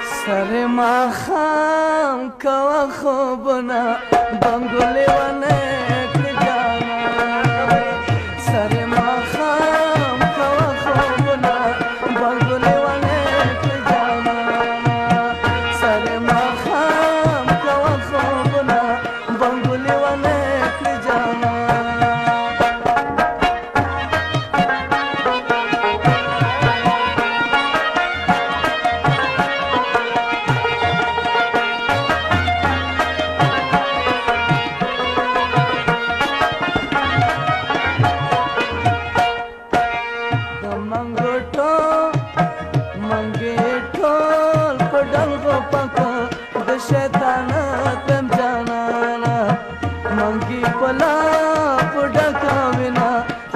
سر ما خام کوا خوبنا بنگولی ونه کلی جانا سر ما خام کوا خوبنا بنگولی ونه کلی جانا سر ما خام کوا خوبنا بنگولی ونه کلی جانا शैतान जाना मंगी पला पुडा काविना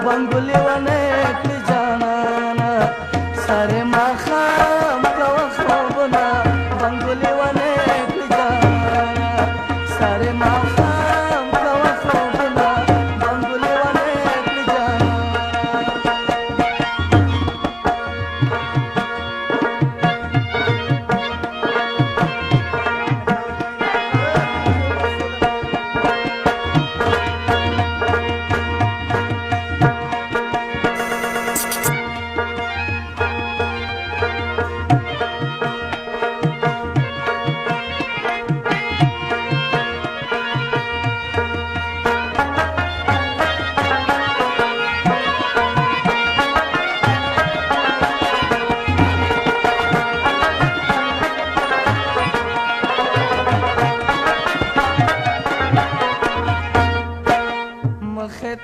बंगुली wane जाना सारे माखाम कवा खोबना बंगुली wane जाना सारे माखाम कवा खोबना बंगुली wane जाना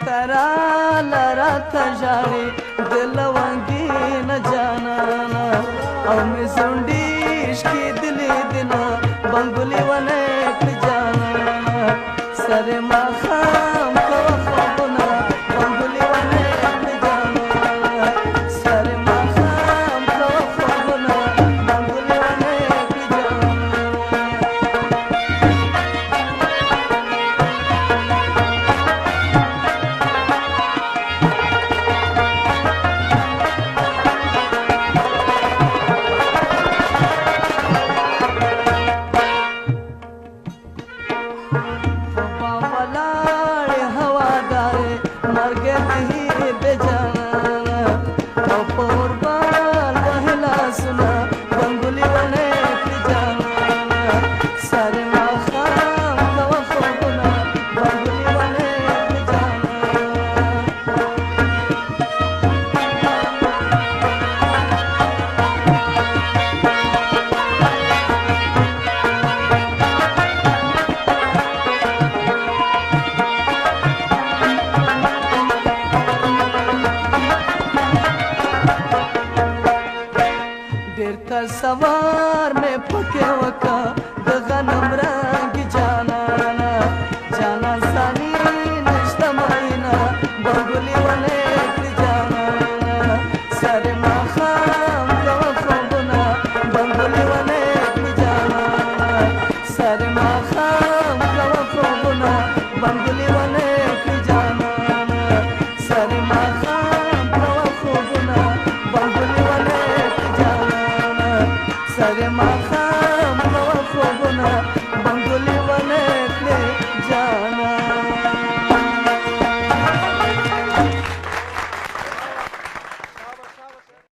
तरा लरा तजारी दिलवंगी न जाना और मैं सुंडीश की दिली दिना बंगुली wane जाना सरे माखाम कवा खोबना बंगुली wane जाना सरे माखाम कवा खोबना बंगुली wane जाना मरगे नहीं बेजाना और बाल बहला सुना बंगुली wane जाना सारे माखाम कवा खोबना बंगुली wane सवार में पके वका